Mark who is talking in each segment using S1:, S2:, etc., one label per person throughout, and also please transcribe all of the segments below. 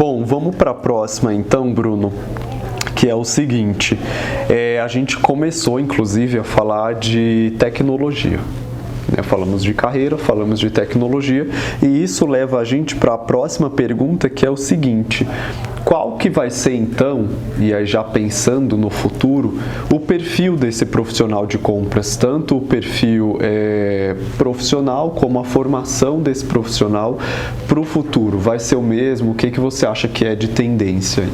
S1: Bom, vamos para a próxima então, Bruno, que é o seguinte, a gente começou inclusive a falar de tecnologia. Falamos de carreira, falamos de tecnologia e isso leva a gente para a próxima pergunta, que é o seguinte: qual que vai ser então, e aí já pensando no futuro, o perfil desse profissional de compras, tanto o perfil profissional como a formação desse profissional para o futuro? Vai ser o mesmo? O que você acha que é de tendência?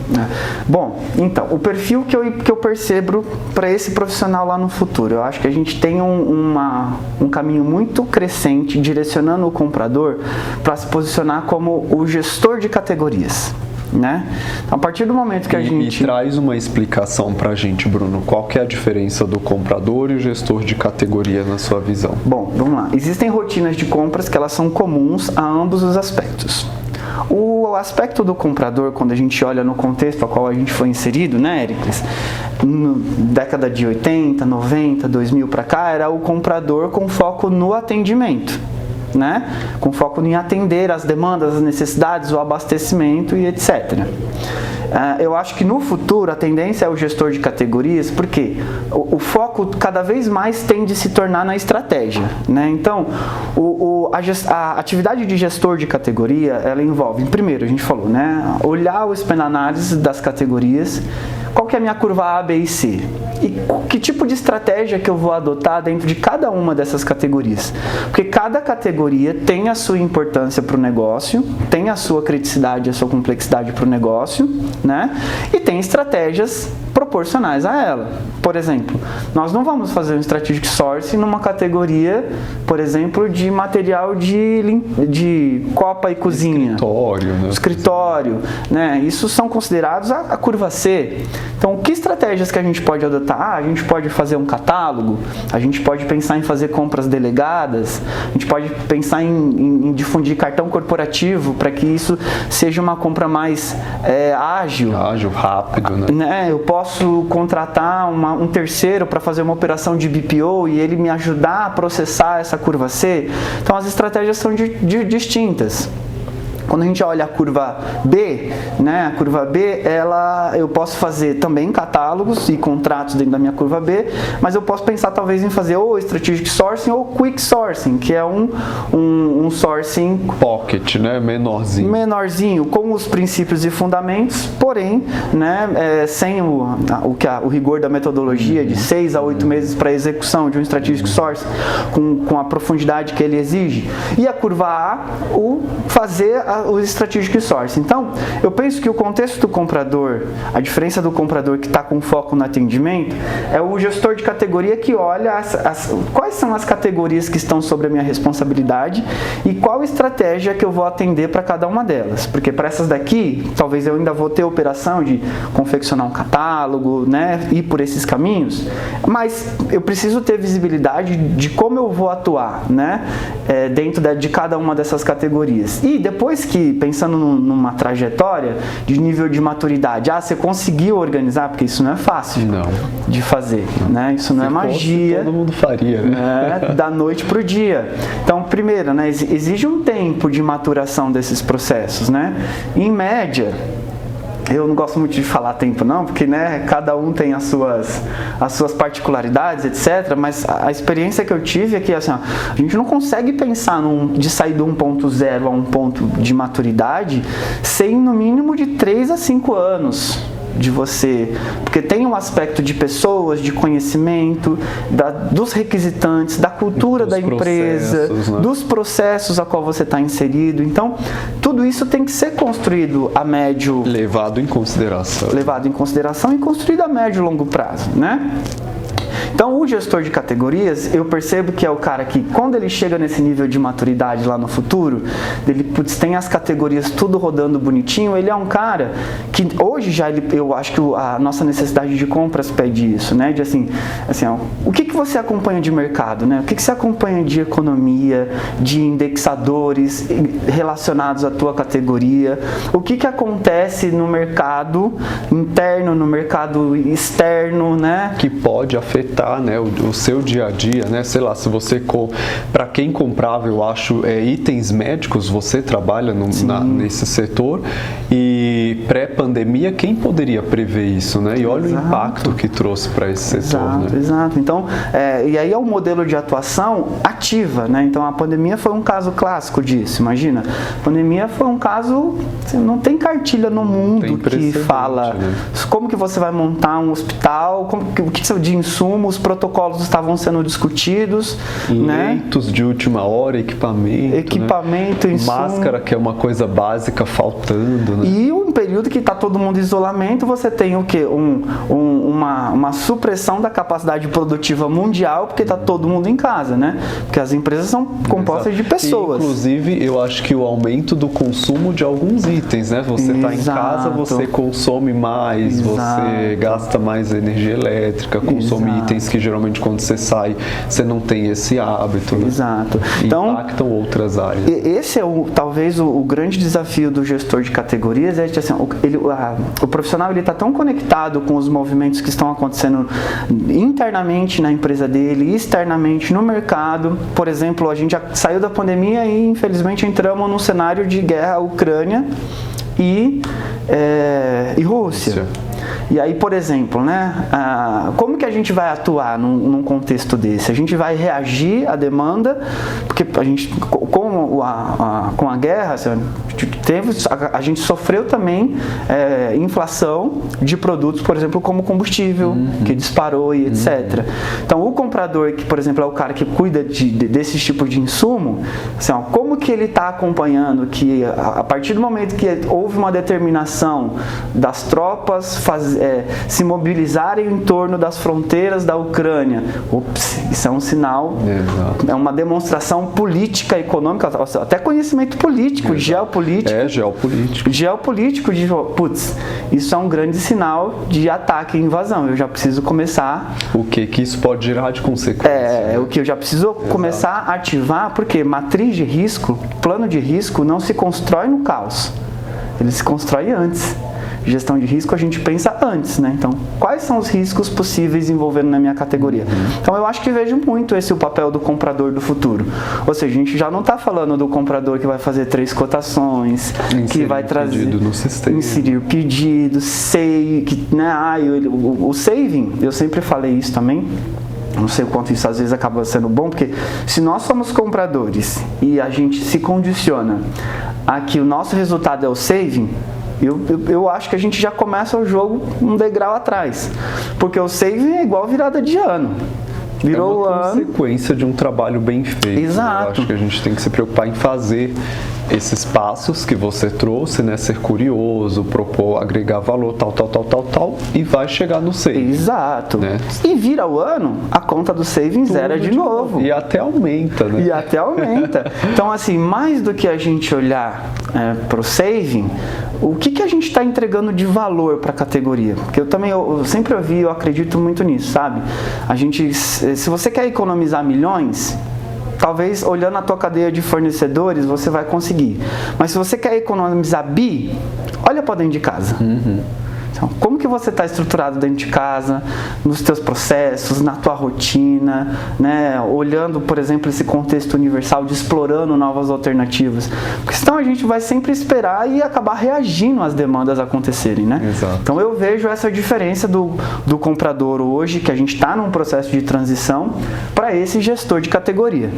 S2: Bom, então, o perfil que eu percebo para esse profissional lá no futuro, eu acho que a gente tem um caminho muito crescente direcionando o comprador para se posicionar como o gestor de categorias. Né? Então, a partir do momento que a gente...
S1: E traz uma explicação para a gente, Bruno. Qual que é a diferença do comprador e o gestor de categoria na sua visão?
S2: Bom, vamos lá. Existem rotinas de compras que elas são comuns a ambos os aspectos. O aspecto do comprador, quando a gente olha no contexto a qual a gente foi inserido, né, Éricles? Década de 80, 90, 2000 para cá, era o comprador com foco no atendimento. Né? Com foco em atender as demandas, as necessidades, o abastecimento e etc. Eu acho que no futuro a tendência é o gestor de categorias, porque o foco cada vez mais tende a se tornar na estratégia. Né? Então, a atividade de gestor de categoria, ela envolve, primeiro, a gente falou, né? Olhar o span análise das categorias, qual que é a minha curva A, B e C? E que tipo de estratégia que eu vou adotar dentro de cada uma dessas categorias? Porque cada categoria tem a sua importância para o negócio, tem a sua criticidade, a sua complexidade para o negócio, né? E tem estratégias proporcionais a ela. Por exemplo, nós não vamos fazer um strategic sourcing numa categoria, por exemplo, de material de copa e cozinha.
S1: Escritório, né?
S2: Escritório, né? Isso são considerados a curva C. Então, que estratégias que a gente pode adotar? A gente pode fazer um catálogo, a gente pode pensar em fazer compras delegadas, a gente pode pensar em difundir cartão corporativo para que isso seja uma compra mais ágil.
S1: Ágil, rápido,
S2: né? Eu posso contratar um terceiro para fazer uma operação de BPO e ele me ajudar a processar essa curva C. Então, as estratégias são distintas. Quando a gente olha a curva B, né, a curva B, eu posso fazer também catálogos e contratos dentro da minha curva B, mas eu posso pensar talvez em fazer ou strategic sourcing ou quick sourcing, que é um sourcing
S1: pocket, né, menorzinho,
S2: com os princípios e fundamentos, porém, né, sem o rigor da metodologia de 6 a 8 meses para execução de um strategic sourcing com a profundidade que ele exige. E a curva A, fazer o strategic sourcing. Então, eu penso que o contexto do comprador, a diferença do comprador que está com foco no atendimento, é o gestor de categoria que olha quais são as categorias que estão sobre a minha responsabilidade e qual estratégia que eu vou atender para cada uma delas. Porque para essas daqui, talvez eu ainda vou ter a operação de confeccionar um catálogo, né, ir por esses caminhos, mas eu preciso ter visibilidade de como eu vou atuar, né, dentro de cada uma dessas categorias. E depois que, pensando numa trajetória de nível de maturidade, você conseguiu organizar, porque isso não é fácil de fazer, né? Isso não é magia.
S1: Todo mundo faria, né?
S2: Da noite para o dia. Então, primeiro, né, exige um tempo de maturação desses processos, né? Em média, eu não gosto muito de falar tempo não, porque, né, cada um tem as suas particularidades, etc. Mas a experiência que eu tive é que assim, a gente não consegue pensar de sair do 1.0 a um ponto de maturidade sem no mínimo de 3 a 5 anos de você, porque tem um aspecto de pessoas, de conhecimento, dos requisitantes, da cultura da empresa, né? Dos processos a qual você está inserido. Então, tudo isso tem que ser construído a médio...
S1: Levado em consideração
S2: e construído a médio e longo prazo, né? Então, o gestor de categorias, eu percebo que é o cara que, quando ele chega nesse nível de maturidade lá no futuro, ele tem as categorias tudo rodando bonitinho, ele é um cara que hoje já eu acho que a nossa necessidade de compras pede isso, né? De assim ó, o que você acompanha de mercado, né? O que você acompanha de economia, de indexadores relacionados à tua categoria? O que acontece no mercado interno, no mercado externo, né?
S1: Que pode afetar facilitar, né, o seu dia a dia, né? Sei lá, se você para quem comprava, eu acho, itens médicos, você trabalha nesse setor, e pré-pandemia, quem poderia prever isso, né? E olha o impacto que trouxe para esse setor, né?
S2: Exato. Então, e aí é um modelo de atuação ativa, né? Então, a pandemia foi um caso clássico disso. Imagina, a pandemia foi um caso, não tem cartilha no mundo que fala, né, como que você vai montar um hospital, o que de insumo, os protocolos estavam sendo discutidos,
S1: leitos, né, de última hora, equipamento,
S2: né?
S1: Insumo. Máscara, que é uma coisa básica, faltando, né?
S2: E um período que está todo mundo em isolamento, você tem o quê? Uma supressão da capacidade produtiva mundial, porque está todo mundo em casa, né? Porque as empresas são compostas de pessoas.
S1: E, inclusive, eu acho que o aumento do consumo de alguns itens, né? Você está em casa, você consome mais, você gasta mais energia elétrica, consome itens que geralmente quando você sai, você não tem esse hábito, né?
S2: Exato. Então,
S1: impactam outras áreas.
S2: Esse é talvez o grande desafio do gestor de categorias, é que assim, o profissional está tão conectado com os movimentos que estão acontecendo internamente na empresa dele, externamente no mercado. Por exemplo, a gente já saiu da pandemia e infelizmente entramos num cenário de guerra Ucrânia e Rússia. E aí, por exemplo, né, como que a gente vai atuar num contexto desse? A gente vai reagir à demanda, porque a gente, com a guerra, a gente sofreu também inflação de produtos, por exemplo, como combustível, que disparou e etc. Então, o comprador, que, por exemplo, é o cara que cuida desse tipo de insumo, assim, como que ele está acompanhando que, a partir do momento que houve uma determinação das tropas se mobilizarem em torno das fronteiras da Ucrânia, isso é um sinal, é uma demonstração política, econômica, até conhecimento político, geopolítico. Geopolítico de, isso é um grande sinal de ataque e invasão. Eu já preciso começar...
S1: O que isso pode gerar de consequência?
S2: O que eu já preciso começar a ativar, porque matriz de risco, plano de risco não se constrói no caos. Ele se constrói antes. Gestão de risco a gente pensa antes, né? Então, quais são os riscos possíveis envolvendo na minha categoria? Então, eu acho que vejo muito esse o papel do comprador do futuro. Ou seja, a gente já não está falando do comprador que vai fazer 3 cotações, que vai trazer...
S1: pedido no sistema.
S2: Inserir pedido, o saving, eu sempre falei isso também, não sei o quanto isso às vezes acaba sendo bom, porque se nós somos compradores e a gente se condiciona a que o nosso resultado é o saving, eu acho que a gente já começa o jogo um degrau atrás, porque o saving é igual virada de ano. Virou
S1: uma consequência de um trabalho bem feito.
S2: Exato.
S1: Eu acho que a gente tem que se preocupar em fazer esses passos que você trouxe, né? Ser curioso, propor, agregar valor, tal, e vai chegar no saving.
S2: Exato.
S1: Né?
S2: E vira o ano, a conta do saving zera de novo.
S1: E até aumenta, né?
S2: Então, assim, mais do que a gente olhar para o saving, o que a gente está entregando de valor para a categoria? Porque eu sempre ouvi, eu acredito muito nisso, sabe? Se você quer economizar milhões, talvez olhando a tua cadeia de fornecedores você vai conseguir. Mas se você quer economizar olha para dentro de casa. Então, como que você está estruturado dentro de casa, nos teus processos, na tua rotina, né? Olhando, por exemplo, esse contexto universal de explorando novas alternativas. Porque senão a gente vai sempre esperar e acabar reagindo às demandas acontecerem, né?
S1: Exato.
S2: Então eu vejo essa diferença do comprador hoje, que a gente está num processo de transição, para esse gestor de categoria.